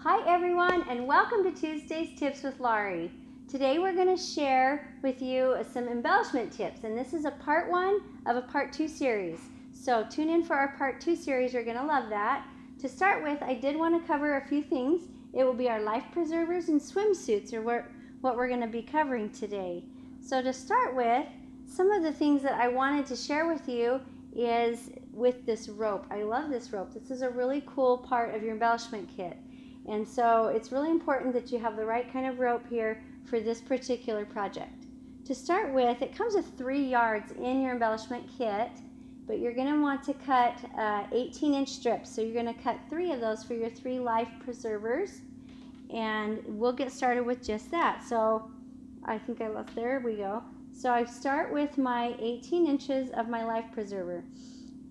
Hi everyone, and welcome to Tuesday's Tips with Lauri. Today we're going to share with you some embellishment tips, and this is a part 1 of a part 2 series. So tune in for our part 2 series, you're going to love that. To start with, I did want to cover a few things. It will be our life preservers and swimsuits are what we're going to be covering today. So to start with, some of the things that I wanted to share with you is with this rope. I love this rope. This is a really cool part of your embellishment kit. And so it's really important that you have the right kind of rope here for this particular project. To start with, it comes with 3 yards in your embellishment kit, but you're going to want to cut 18-inch strips. So you're going to cut 3 of those for your 3 life preservers, and we'll get started with just that. So I think I left, there we go. So I start with my 18 inches of my life preserver.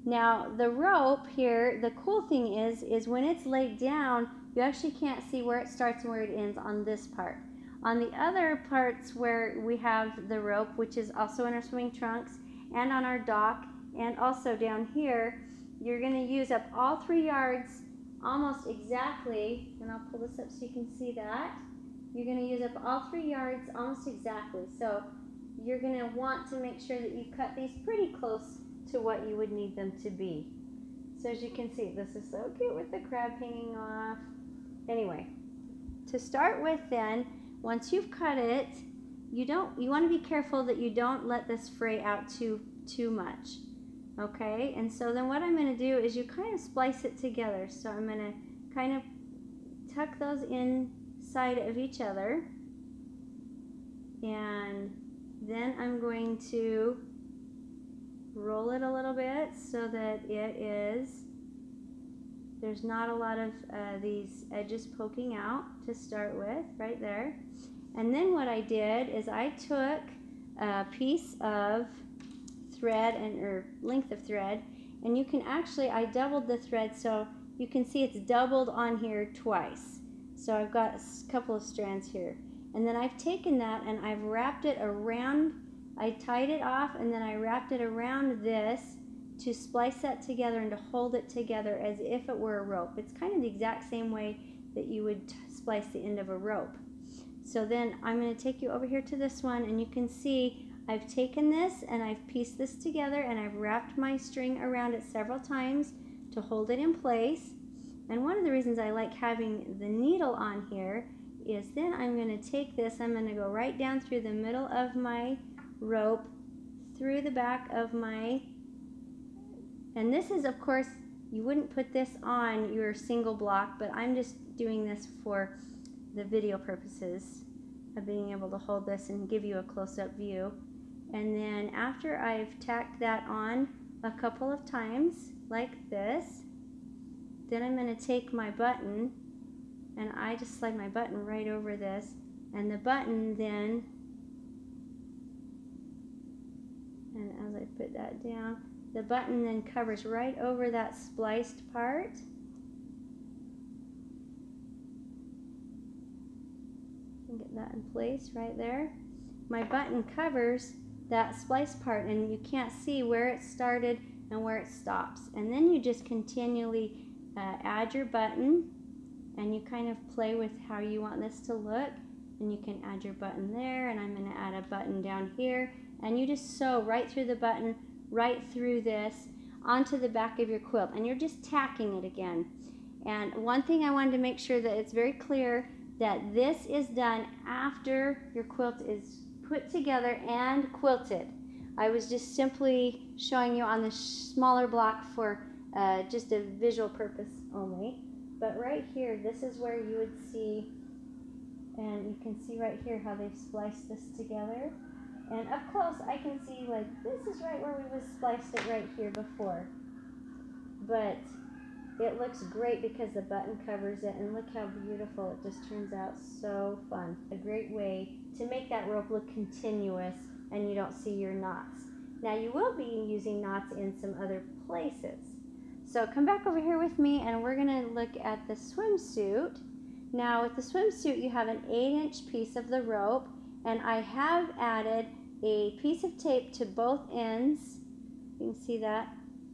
Now the rope here, the cool thing is when it's laid down, you actually can't see where it starts and where it ends on this part. On the other parts where we have the rope, which is also in our swimming trunks and on our dock and also down here, you're going to use up all 3 yards almost exactly, and I'll pull this up so you can see that. You're going to use up all 3 yards almost exactly. So you're going to want to make sure that you cut these pretty close to what you would need them to be. So as you can see, this is so cute with the crab hanging off. Anyway, to start with then, once you've cut it, you want to be careful that you don't let this fray out too much. Okay, and so then what I'm going to do is you kind of splice it together. So I'm going to kind of tuck those inside of each other, and then I'm going to roll it a little bit so that there's not a lot of these edges poking out to start with, right there. And then what I did is I took a piece of thread or length of thread, and you can actually, I doubled the thread so you can see it's doubled on here twice. So I've got a couple of strands here. And then I've taken that and I've wrapped it around, I tied it off and then I wrapped it around this to splice that together and to hold it together as if it were a rope. It's kind of the exact same way that you would splice the end of a rope. So then I'm going to take you over here to this one, and you can see I've taken this and I've pieced this together and I've wrapped my string around it several times to hold it in place. And one of the reasons I like having the needle on here is then I'm going to take this, I'm going to go right down through the middle of my rope, through the back of my, and this is, of course, you wouldn't put this on your single block, but I'm just doing this for the video purposes of being able to hold this and give you a close-up view. And then after I've tacked that on a couple of times like this, then I'm going to take my button and I just slide my button right over this, and the button then, and as I put that down, the button then covers right over that spliced part. And get that in place right there. My button covers that spliced part, and you can't see where it started and where it stops. And then you just continually add your button, and you kind of play with how you want this to look. And you can add your button there, and I'm going to add a button down here, and you just sew right through the button, right through this, onto the back of your quilt, and you're just tacking it again. And one thing I wanted to make sure that it's very clear that this is done after your quilt is put together and quilted. I was just simply showing you on the smaller block for just a visual purpose only. But right here, this is where you would see, and you can see right here how they've spliced this together. And up close, I can see, like, this is right where we would spliced it right here before. But it looks great because the button covers it, and look how beautiful it just turns out. So fun. A great way to make that rope look continuous and you don't see your knots. Now you will be using knots in some other places. So come back over here with me, and we're going to look at the swimsuit. Now with the swimsuit, you have an 8-inch piece of the rope, and I have added a piece of tape to both ends, you can see that,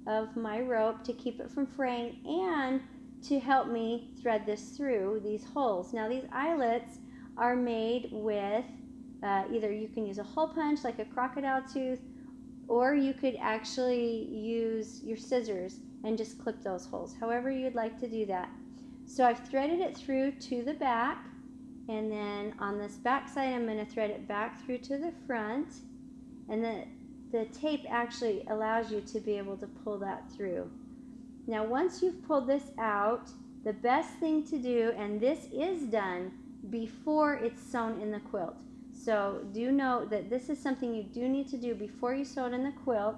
of my rope to keep it from fraying and to help me thread this through these holes. Now these eyelets are made with either you can use a hole punch like a crocodile tooth, or you could actually use your scissors and just clip those holes, however you'd like to do that. So I've threaded it through to the back, and then on this back side I'm going to thread it back through to the front, and the tape actually allows you to be able to pull that through. Now once you've pulled this out, the best thing to do, and this is done before it's sewn in the quilt, so do note that this is something you do need to do before you sew it in the quilt.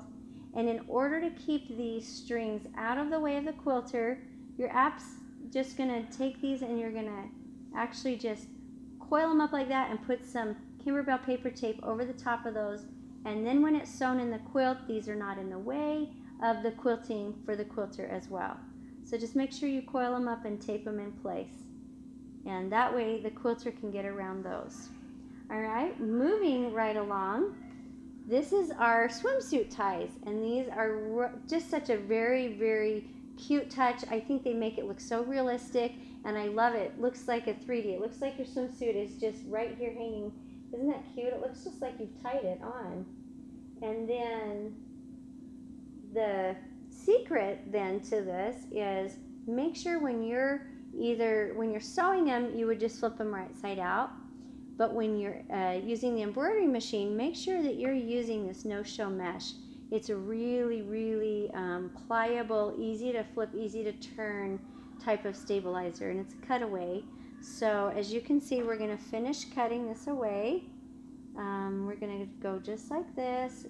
And in order to keep these strings out of the way of the quilter, you're just going to take these and you're going to actually just coil them up like that and put some Kimberbell paper tape over the top of those. And then when it's sewn in the quilt, these are not in the way of the quilting for the quilter as well. So just make sure you coil them up and tape them in place. And that way the quilter can get around those. All right, moving right along, this is our swimsuit ties, and these are just such a very, very cute touch. I think they make it look so realistic, and I love it. It looks like a 3D. It looks like your swimsuit is just right here hanging. Isn't that cute? It looks just like you've tied it on. And then the secret then to this is make sure when you're sewing them, you would just flip them right side out. But when you're using the embroidery machine, make sure that you're using this no-show mesh. It's a really, really pliable, easy to flip, easy to turn type of stabilizer, and it's a cutaway. So as you can see, we're going to finish cutting this away. We're going to go just like this,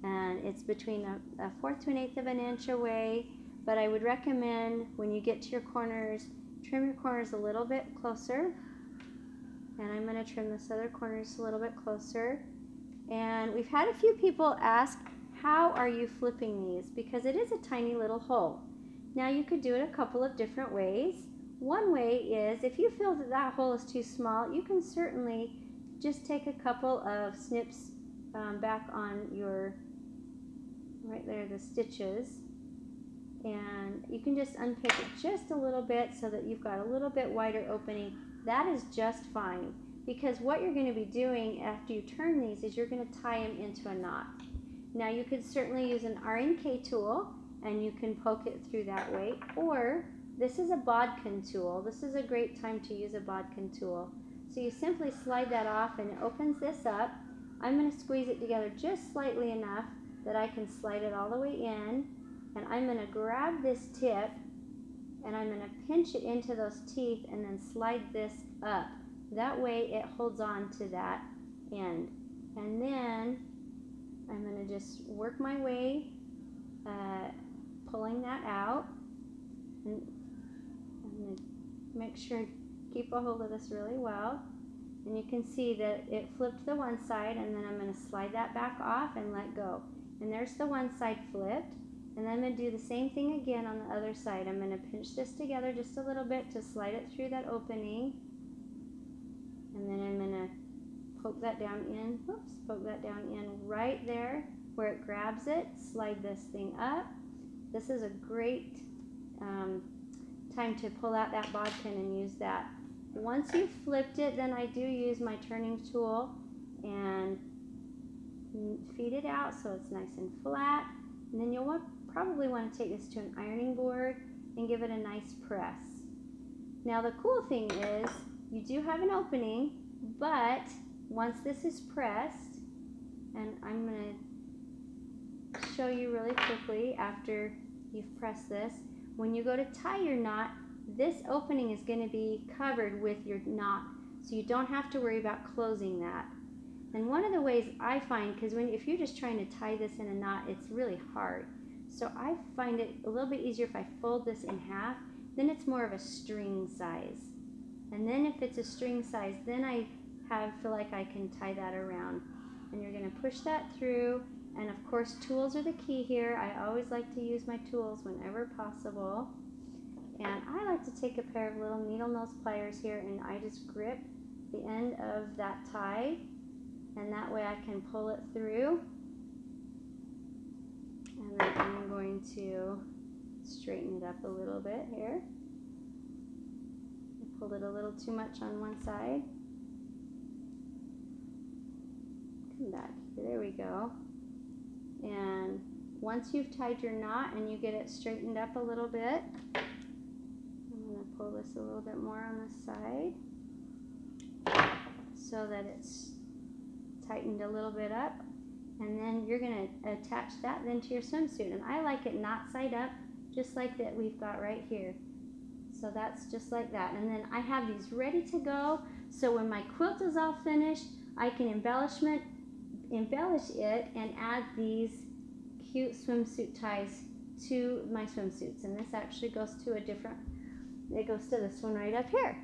and it's between a 1/4 to 1/8 of an inch away. But I would recommend when you get to your corners, trim your corners a little bit closer. And I'm going to trim this other corner just a little bit closer. And we've had a few people ask, how are you flipping these? Because it is a tiny little hole. Now you could do it a couple of different ways. One way is, if you feel that that hole is too small, you can certainly just take a couple of snips back on your, right there, the stitches. And you can just unpick it just a little bit so that you've got a little bit wider opening. That is just fine, because what you're going to be doing after you turn these is you're going to tie them into a knot. Now you could certainly use an R&K tool and you can poke it through that way, or this is a bodkin tool. This is a great time to use a bodkin tool. So you simply slide that off and it opens this up. I'm going to squeeze it together just slightly enough that I can slide it all the way in, and I'm going to grab this tip and I'm going to pinch it into those teeth and then slide this up. That way it holds on to that end. And then I'm going to just work my way, pulling that out. And I'm going to make sure to keep a hold of this really well. And you can see that it flipped the one side, and then I'm going to slide that back off and let go. And there's the one side flipped. And then I'm going to do the same thing again on the other side. I'm going to pinch this together just a little bit to slide it through that opening. And then I'm going to poke that down in, poke that down in right there where it grabs it. Slide this thing up. This is a great time to pull out that bodkin and use that. Once you've flipped it, then I do use my turning tool and feed it out so it's nice and flat. And then you'll probably want to take this to an ironing board and give it a nice press. Now the cool thing is you do have an opening, but once this is pressed, and I'm going to show you really quickly after you've pressed this, when you go to tie your knot, this opening is going to be covered with your knot, so you don't have to worry about closing that. And one of the ways I find, because if you're just trying to tie this in a knot, it's really hard. So I find it a little bit easier if I fold this in half, then it's more of a string size. And then if it's a string size, then I feel like I can tie that around. And you're going to push that through, and of course tools are the key here. I always like to use my tools whenever possible. And I like to take a pair of little needle nose pliers here, and I just grip the end of that tie, and that way I can pull it through. And then I'm going to straighten it up a little bit here. pulled it a little too much on one side. Come back here, there we go. And once you've tied your knot and you get it straightened up a little bit, I'm going to pull this a little bit more on the side so that it's tightened a little bit up. And then you're going to attach that then to your swimsuit. And I like it knot side up, just like that we've got right here. So that's just like that. And then I have these ready to go. So when my quilt is all finished, I can embellish it and add these cute swimsuit ties to my swimsuits. And this actually goes to a different, it goes to this one right up here.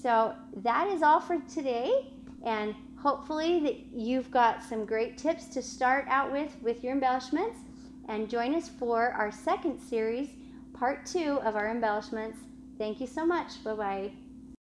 So that is all for today. And hopefully that you've got some great tips to start out with your embellishments. And join us for our second series, part 2 of our embellishments. Thank you so much. Bye-bye.